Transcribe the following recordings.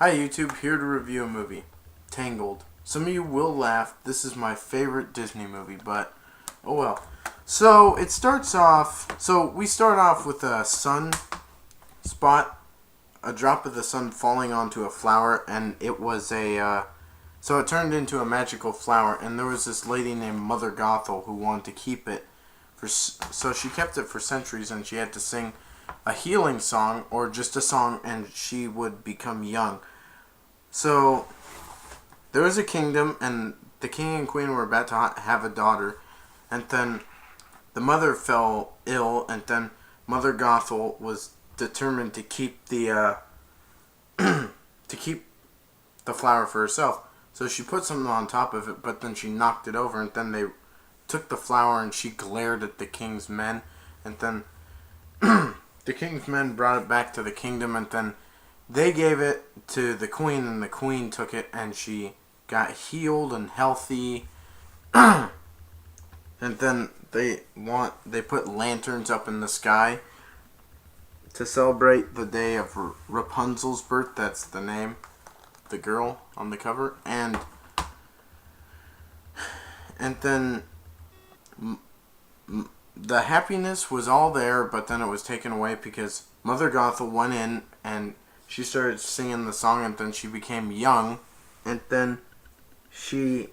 Hi YouTube, here to review a movie, Tangled. Some of you will laugh, this is my favorite Disney movie, but oh well. So we start off with a sunspot, a drop of the sun falling onto a flower, and it was so it turned into a magical flower, and there was this lady named Mother Gothel who wanted to keep it, so she kept it for centuries, and she had to sing a healing song, or just a song, and she would become young. So, there was a kingdom, and the king and queen were about to have a daughter, and then the mother fell ill, and then Mother Gothel was determined to keep the flower for herself. So she put something on top of it, but then she knocked it over, and then they took the flower, and she glared at the king's men, and then the king's men brought it back to the kingdom, and then they gave it to the queen, and the queen took it, and she got healed and healthy. And then they put lanterns up in the sky to celebrate the day of Rapunzel's birth. That's the name, the girl on the cover, and then the happiness was all there, but then it was taken away because Mother Gothel went in and she started singing the song, and then she became young, and then she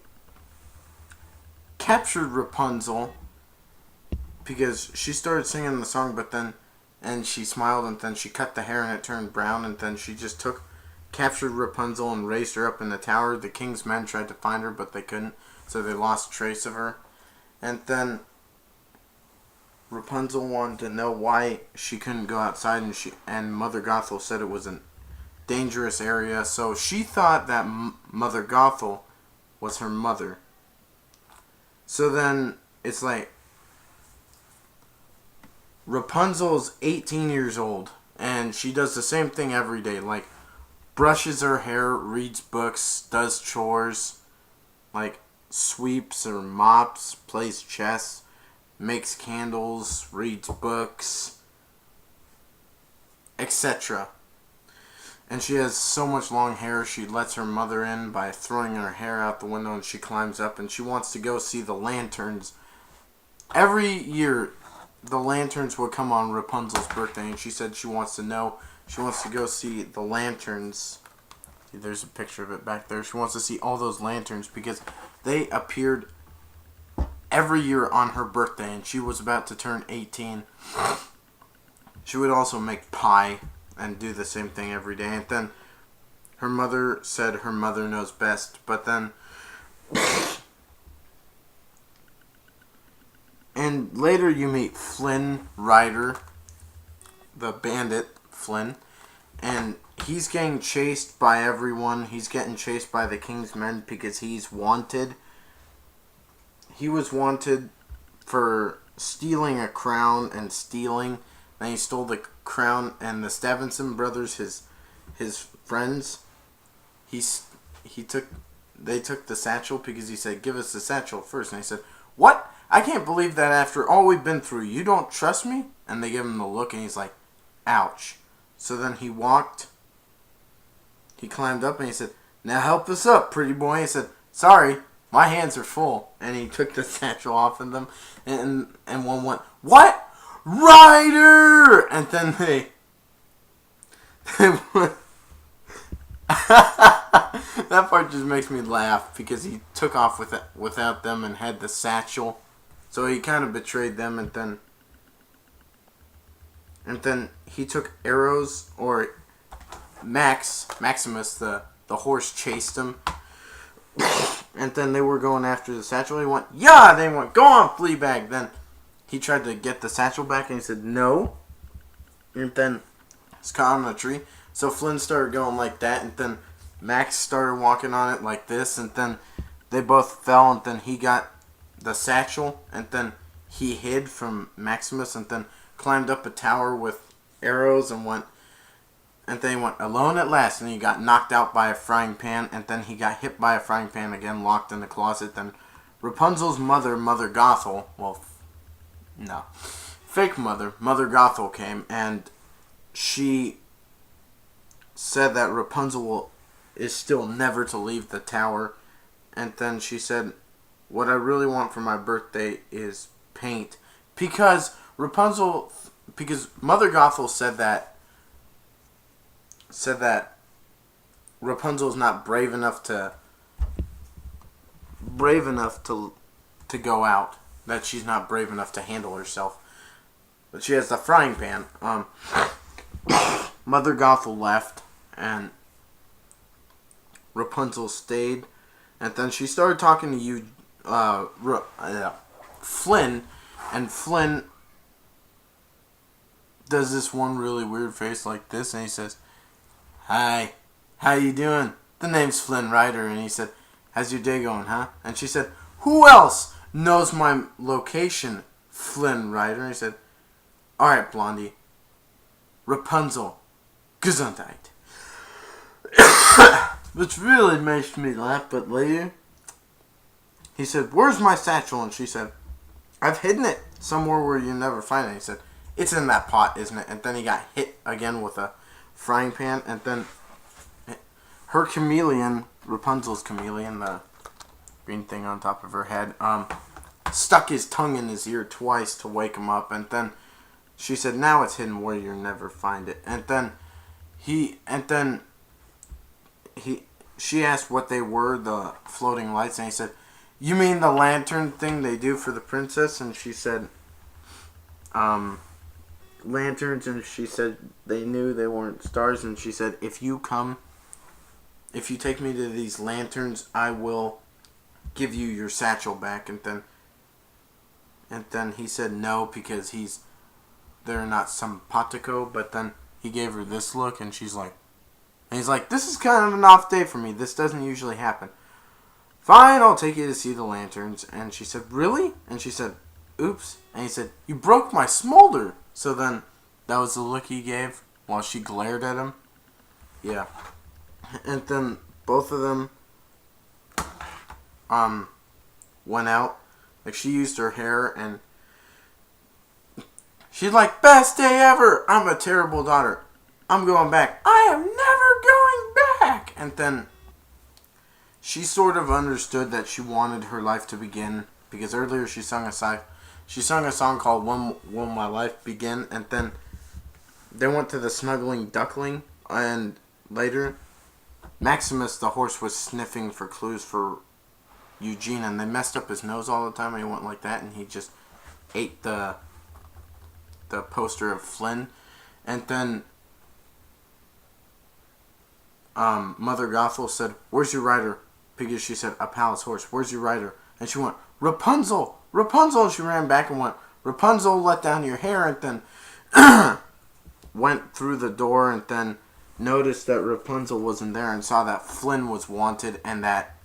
captured Rapunzel because she started singing the song, and she smiled, and then she cut the hair and it turned brown, and then she just captured Rapunzel and raised her up in the tower. The king's men tried to find her, but they couldn't, so they lost trace of her. And then Rapunzel wanted to know why she couldn't go outside, and Mother Gothel said it was a dangerous area, so she thought that Mother Gothel was her mother. So then it's like Rapunzel's 18 years old, and she does the same thing every day, like brushes her hair, reads books, does chores, like sweeps or mops, plays chess, makes candles, reads books, etc. And she has so much long hair, she lets her mother in by throwing her hair out the window, and she climbs up, and she wants to go see the lanterns. Every year, the lanterns would come on Rapunzel's birthday, and she said she wants to go see the lanterns. There's a picture of it back there. She wants to see all those lanterns because they appeared every year on her birthday, and she was about to turn 18. She would also make pie and do the same thing every day. And then her mother said her mother knows best. But then and later you meet Flynn Rider, the bandit Flynn, and he's getting chased by everyone. He's getting chased by the king's men because he's wanted. He was wanted for stealing a crown and stealing. Then he stole the crown, and the Stevenson brothers, his friends, they took the satchel because he said, "Give us the satchel first." And he said, "What? I can't believe that after all we've been through, you don't trust me?" And they give him the look, and he's like, "Ouch." So then he climbed up, and he said, "Now help us up, pretty boy." He said, "Sorry, my hands are full." And he took the satchel off of them, and one went, "What? Ryder!" And then they went. That part just makes me laugh because he took off without them and had the satchel, so he kind of betrayed them. And then he took arrows, or Maximus, the horse, chased him. And then they were going after the satchel. He went, "Yeah!" They went, "Go on, Fleabag." Then he tried to get the satchel back, and he said, "No." And then it's caught on a tree. So Flynn started going like that, and then Max started walking on it like this, and then they both fell, and then he got the satchel, and then he hid from Maximus, and then climbed up a tower with arrows, and then he went alone at last, and he got knocked out by a frying pan, and then he got hit by a frying pan again, locked in the closet. Then Rapunzel's mother, Mother Gothel, fake mother, Mother Gothel came, and she said that Rapunzel is still never to leave the tower. And then she said, what I really want for my birthday is paint. Because Mother Gothel said that Rapunzel's not brave enough to go out. That she's not brave enough to handle herself. But she has the frying pan. Mother Gothel left, and Rapunzel stayed, and then she started talking to Flynn, and Flynn does this one really weird face like this, and he says, "Hi, how you doing? The name's Flynn Rider," and he said, "How's your day going, huh?" And she said, "Who else knows my location, Flynn Rider?" And he said, "Alright, Blondie, Rapunzel, Gesundheit." Which really makes me laugh, but later, he said, "Where's my satchel?" And she said, "I've hidden it somewhere where you never find it." He said, "It's in that pot, isn't it?" And then he got hit again with a frying pan, and then her chameleon, Rapunzel's chameleon, the green thing on top of her head, stuck his tongue in his ear twice to wake him up, and then she said, "Now it's hidden where you'll never find it." And then she asked what they were, the floating lights, and he said, "You mean the lantern thing they do for the princess?" And she said, "Lanterns," and she said they knew they weren't stars, and she said, if you take me to these lanterns, I will give you your satchel back." And then he said no, because they're not simpatico, but then he gave her this look, and he's like, "This is kind of an off day for me. This doesn't usually happen." "Fine, I'll take you to see the lanterns." And she said, "Really?" And she said, "Oops." And he said, "You broke my smolder." So then, that was the look he gave while she glared at him. Yeah. And then both of them went out. Like, she used her hair, and she's like, "Best day ever. I'm a terrible daughter. I'm going back. I am never going back." And then she sort of understood that she wanted her life to begin, because earlier she sung a song called "When Will My Life Begin," and then they went to the snuggling duckling, and later Maximus the horse was sniffing for clues for Eugene, and they messed up his nose all the time, and he went like that, and he just ate the poster of Flynn. And then Mother Gothel said, "Where's your rider?" Because she said, "A palace horse. Where's your rider?" And she went, "Rapunzel, Rapunzel." And she ran back and went, "Rapunzel, let down your hair." And then went through the door, and then noticed that Rapunzel wasn't there, and saw that Flynn was wanted, and that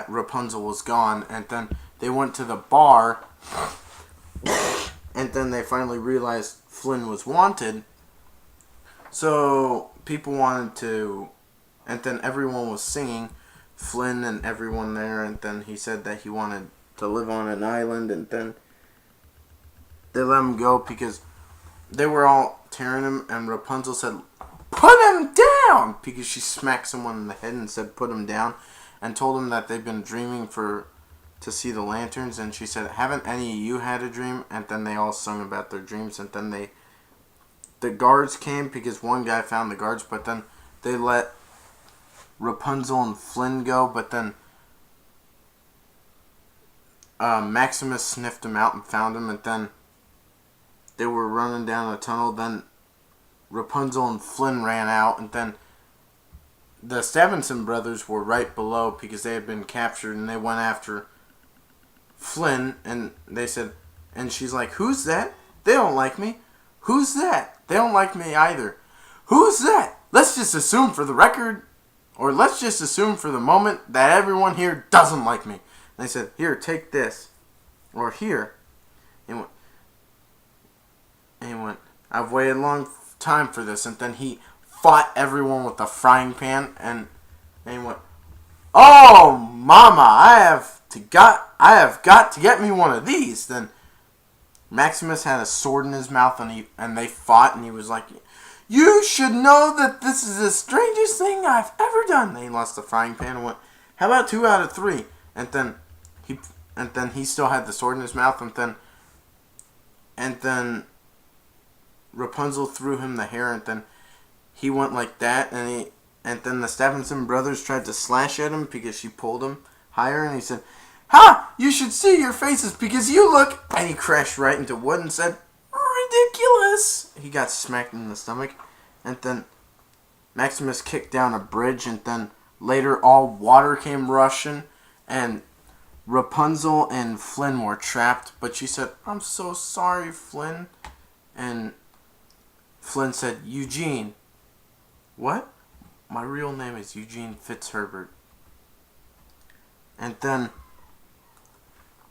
Rapunzel was gone. And then they went to the bar, and then they finally realized Flynn was wanted. So people wanted to, and then everyone was singing, Flynn and everyone there, and then he said that he wanted to live on an island, and then they let him go because they were all tearing him, and Rapunzel said, "Put him down!" Because she smacked someone in the head and said, "Put him down," and told him that they've been dreaming to see the lanterns, and she said, "Haven't any of you had a dream?" And then they all sung about their dreams, and then the guards came because one guy found the guards, but then they let Rapunzel and Flynn go, but then Maximus sniffed him out and found him, and then they were running down a tunnel. Then Rapunzel and Flynn ran out, and then the Stevenson brothers were right below because they had been captured, and they went after Flynn, and they said, and she's like, "Who's that? They don't like me. Who's that? They don't like me either. Who's that? Let's just assume for the record, or let's just assume for the moment that everyone here doesn't like me." And they said, "Here, take this," or "Here." And he went, "I've waited a long time for this." And then he fought everyone with a frying pan, and he went, "Oh, Mama, I have got to get me one of these." Then Maximus had a sword in his mouth, and they fought, and he was like, "You should know that this is the strangest thing I've ever done." Then he lost the frying pan and went, "How about 2 out of 3?" And then he still had the sword in his mouth, and then Rapunzel threw him the hair, and then he went like that, and then the Stephenson brothers tried to slash at him because she pulled him higher, and he said, "Ha! You should see your faces because you look," and he crashed right into wood and said, "Ridiculous!" He got smacked in the stomach, and then Maximus kicked down a bridge, and then later all water came rushing, and Rapunzel and Flynn were trapped, but she said, "I'm so sorry, Flynn." And Flynn said, "Eugene." "What?" "My real name is Eugene Fitzherbert." And then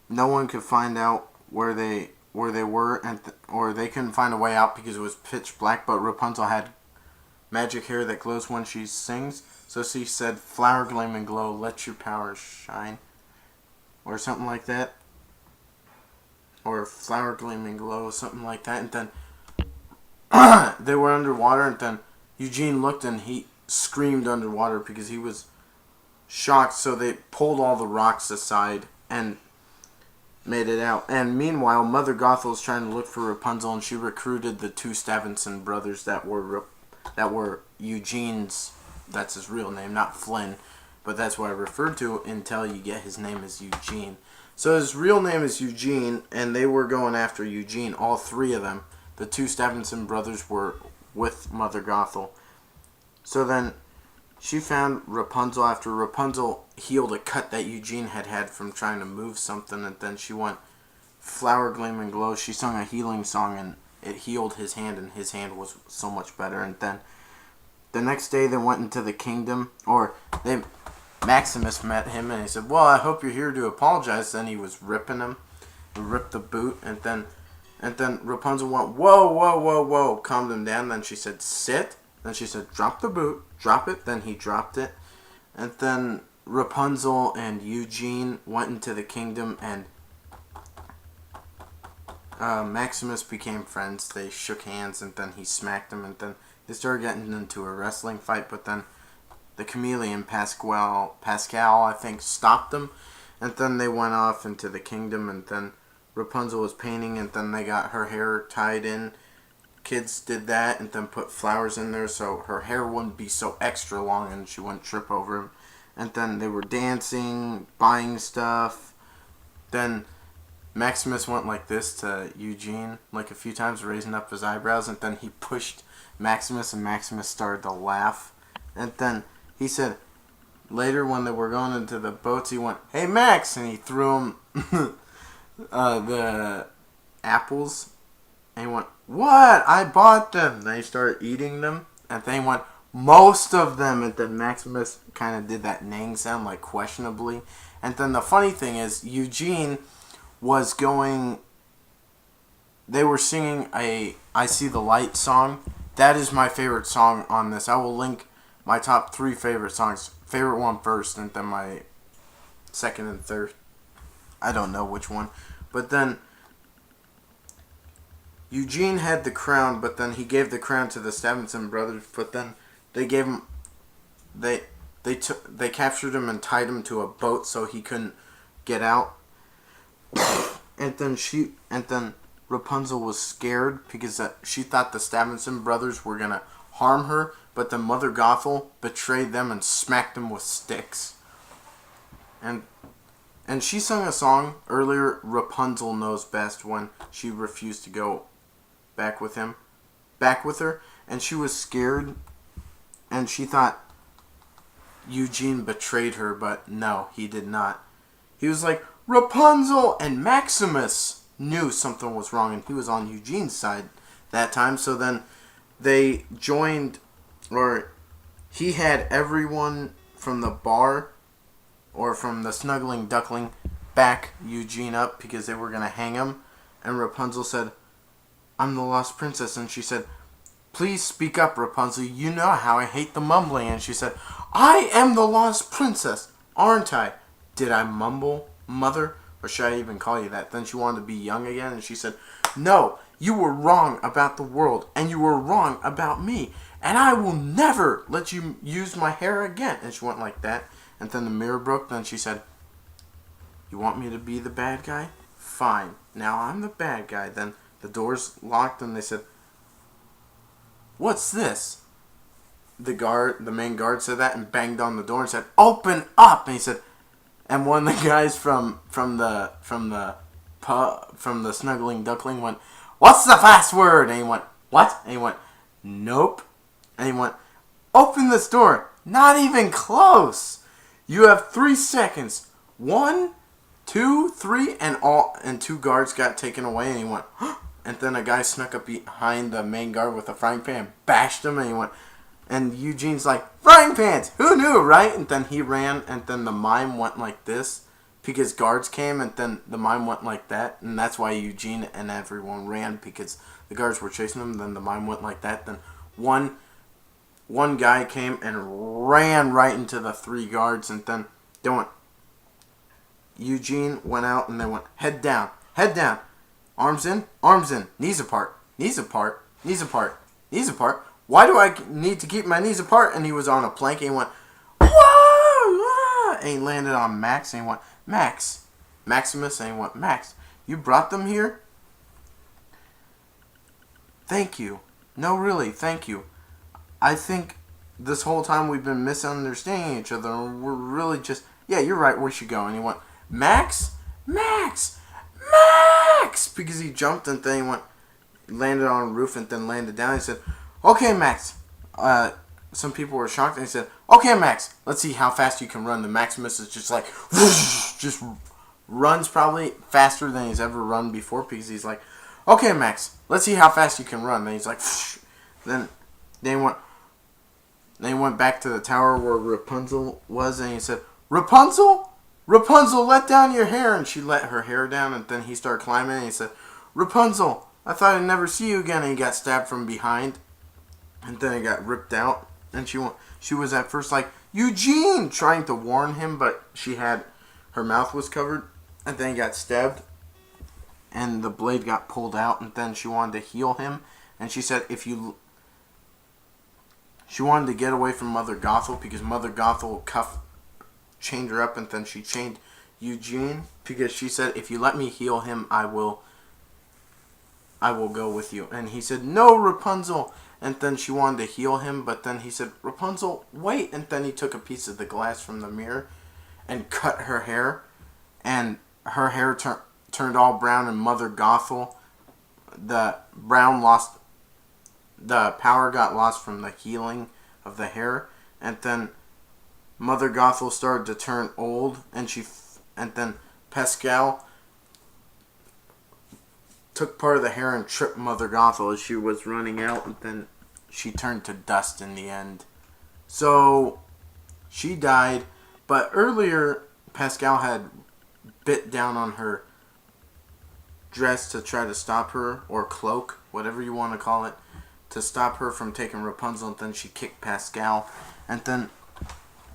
no one could find out where they were, or they couldn't find a way out because it was pitch black. But Rapunzel had magic hair that glows when she sings, so she said, "Flower gleam and glow, let your power shine," or something like that, or "Flower gleam and glow," something like that. And then they were underwater, and then Eugene looked and he screamed underwater because he was shocked. So they pulled all the rocks aside and made it out. And meanwhile, Mother Gothel is trying to look for Rapunzel, and she recruited the 2 Stephenson brothers that were Eugene's. That's his real name, not Flynn, but that's what I referred to until you get his name is Eugene. So his real name is Eugene, and they were going after Eugene, all 3 of them. The 2 Stephenson brothers were with Mother Gothel. So then she found Rapunzel after Rapunzel healed a cut that Eugene had from trying to move something, and then she went, "Flower gleam and glow." She sung a healing song, and it healed his hand, and his hand was so much better. And then the next day they went into the kingdom, Maximus met him, and he said, "Well, I hope you're here to apologize." Then he was ripping him, and ripped the boot, and then Rapunzel went, "Whoa, whoa, whoa, whoa," calmed him down. Then she said, "Sit." Then she said, "Drop the boot." Drop it. Then he dropped it. And then Rapunzel and Eugene went into the kingdom, and Maximus became friends. They shook hands, and then he smacked him, and then they started getting into a wrestling fight, but then the chameleon, Pascal, I think, stopped them, and then they went off into the kingdom, and then Rapunzel was painting, and then they got her hair tied in. Kids did that, and then put flowers in there so her hair wouldn't be so extra long and she wouldn't trip over him. And then they were dancing, buying stuff. Then Maximus went like this to Eugene, like a few times, raising up his eyebrows, and then he pushed Maximus, and Maximus started to laugh. And then he said, later when they were going into the boats, he went, "Hey, Max," and he threw him the apples, and he went, "What? I bought them." Then he started eating them, and then he went, "Most of them," and then Maximus kind of did that neighing sound, like questionably. And then the funny thing is, Eugene was going, they were singing a "I See the Light" song. That is my favorite song on this. I will link my top 3 favorite songs. Favorite one first, and then my second and third. I don't know which one. But then Eugene had the crown, but then he gave the crown to the Stephenson brothers, but then they gave him, they captured him and tied him to a boat so he couldn't get out. And then Rapunzel was scared because she thought the Stephenson brothers were going to harm her, but then Mother Gothel betrayed them and smacked them with sticks. And she sung a song earlier, "Rapunzel Knows Best," when she refused to go back with her, and she was scared, and she thought Eugene betrayed her, but no, he did not. He was like, "Rapunzel," and Maximus knew something was wrong, and he was on Eugene's side that time. So then they joined, or he had everyone from the bar, or from the Snuggling Duckling, back Eugene up because they were going to hang him. And Rapunzel said, "I'm the lost princess." And she said, "Please speak up, Rapunzel. You know how I hate the mumbling." And she said, "I am the lost princess, aren't I?" "Did I mumble, mother? Or should I even call you that?" Then she wanted to be young again, and she said, "No, You were wrong about the world, and you were wrong about me, and I will never let you use my hair again. And she went like that, and then the mirror broke. Then she said, you want me to be the bad guy? Fine. Now I'm the bad guy. Then the doors locked, and they said, what's this? The main guard said that and banged on the door and said, open up. And he said, and one of the guys from the snuggling duckling went, what's the fast word? And he went, what? And he went, nope. And he went, open this door. Not even close. You have 3 seconds. 1, 2, 3, and 2 guards got taken away. And he went, huh? And then a guy snuck up behind the main guard with a frying pan, bashed him, and he went. And Eugene's like, frying pans, who knew, right? And then he ran, and then the mime went like this because guards came, and then the mime went like that, and that's why Eugene and everyone ran, because the guards were chasing him. Then the mime went like that. Then one guy came and ran right into the 3 guards, and then they went. Eugene went out, and they went, head down, arms in, knees apart, knees apart, knees apart, knees apart. Why do I need to keep my knees apart? And he was on a plank, and he went, whoa, and he landed on Max, and he went, Max, Maximus, and he went, Max, you brought them here? Thank you. No, really, thank you. I think this whole time we've been misunderstanding each other, and we're really just, yeah, you're right, we should go. And he went, Max, Max, Max, because he jumped, and then he went, landed on a roof, and then landed down. He said, okay, Max. Some people were shocked, and he said, okay, Max, let's see how fast you can run. The Maximus is just like, whoosh, just runs probably faster than he's ever run before, because he's like, okay, Max, let's see how fast you can run. Then he's like, whoosh. Then he went back to the tower where Rapunzel was, and he said, Rapunzel, let down your hair. And she let her hair down, and then he started climbing, and he said, Rapunzel, I thought I'd never see you again. And he got stabbed from behind. And then it got ripped out. And she was at first like, Eugene, trying to warn him, but her mouth was covered. And then he got stabbed. And the blade got pulled out. And then she wanted to heal him. And she said, she wanted to get away from Mother Gothel, because Mother Gothel chained her up. And then she chained Eugene, because she said, if you let me heal him, I will go with you. And he said, no, Rapunzel. And then she wanted to heal him, but then he said, Rapunzel, wait. And then he took a piece of the glass from the mirror and cut her hair. And her hair turned all brown, and Mother Gothel, the power got lost from the healing of the hair. And then Mother Gothel started to turn old, and then Pascal took part of the hair and tripped Mother Gothel as she was running out, and then she turned to dust in the end. So she died, but earlier Pascal had bit down on her dress to try to stop her, or cloak, whatever you want to call it, to stop her from taking Rapunzel, and then she kicked Pascal. And then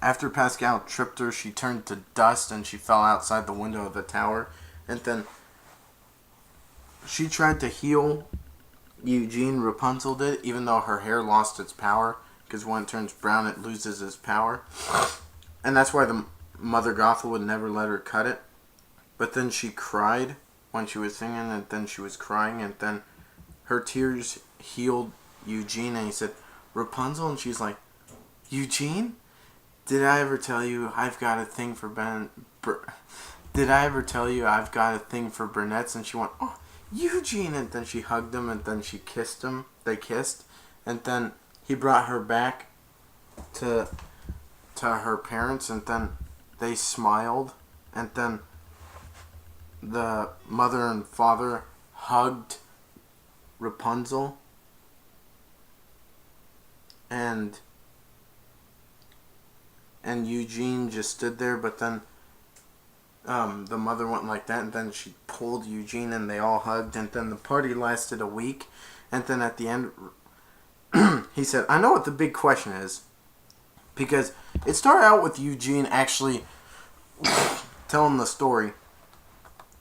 after Pascal tripped her, she turned to dust, and she fell outside the window of the tower. And then she tried to heal Eugene, Rapunzel did, even though her hair lost its power, because when it turns brown, it loses its power. And that's why the Mother Gothel would never let her cut it. But then she cried when she was singing, and then she was crying, and then her tears healed Eugene, and he said, Rapunzel, and she's like, Eugene? Did I ever tell you I've got a thing for brunettes? And she went, oh, Eugene, and then she hugged him, and then she kissed him. They kissed, and then he brought her back to her parents, and then they smiled, and then the mother and father hugged Rapunzel, and Eugene just stood there, but then the mother went like that, and then she pulled Eugene, and they all hugged, and then the party lasted a week, and then at the end, he said, I know what the big question is, because it started out with Eugene actually telling the story,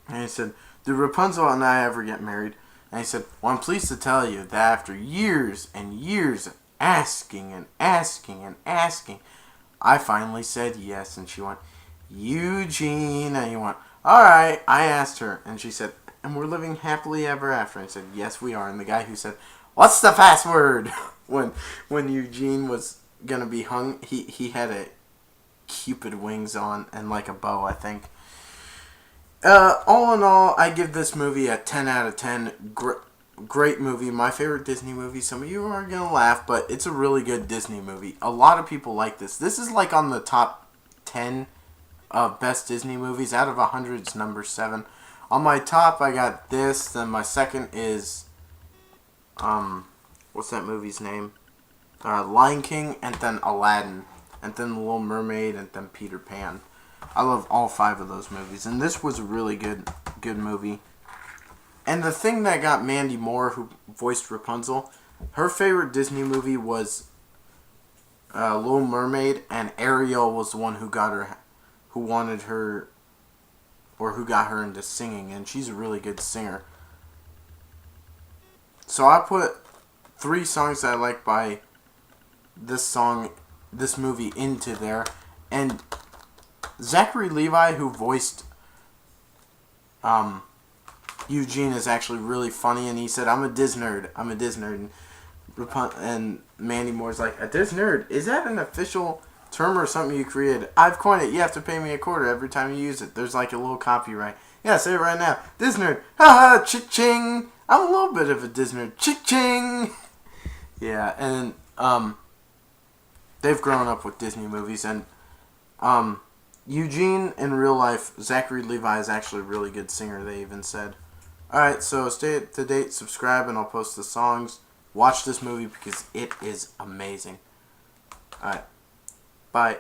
and he said, did Rapunzel and I ever get married? And he said, well, I'm pleased to tell you that after years and years of asking and asking and asking, I finally said yes. And she went, Eugene. And he went, all right. I asked her. And she said, and we're living happily ever after. And I said, yes, we are. And the guy who said, what's the password? when Eugene was going to be hung, he had a Cupid wings on and like a bow, I think. All in all, I give this movie a 10 out of 10. Great movie. My favorite Disney movie. Some of you are going to laugh, but it's a really good Disney movie. A lot of people like this. This is like on the top 10 of best Disney movies. Out of 100, it's number 7. On my top, I got this. Then my second is, what's that movie's name? Lion King, and then Aladdin, and then The Little Mermaid, and then Peter Pan. I love all 5 of those movies, and this was a really good movie. And the thing that got Mandy Moore, who voiced Rapunzel, her favorite Disney movie was Little Mermaid, and Ariel was the one who got her into singing, and she's a really good singer. So I put 3 songs that I like by this movie into there, and Zachary Levi, who voiced Eugene, is actually really funny, and he said, I'm a Diz nerd. And Mandy Moore's like, a Diz nerd? Is that an official term or something you created? I've coined it. You have to pay me $0.25 every time you use it. There's like a little copyright. Yeah, say it right now. Diz nerd. Ha ha, chick-ching. I'm a little bit of a Diz nerd. Chick-ching. Yeah, and they've grown up with Disney movies, and Eugene, in real life, Zachary Levi is actually a really good singer, they even said. Alright, so stay up to date, subscribe, and I'll post the songs. Watch this movie because it is amazing. Alright, bye.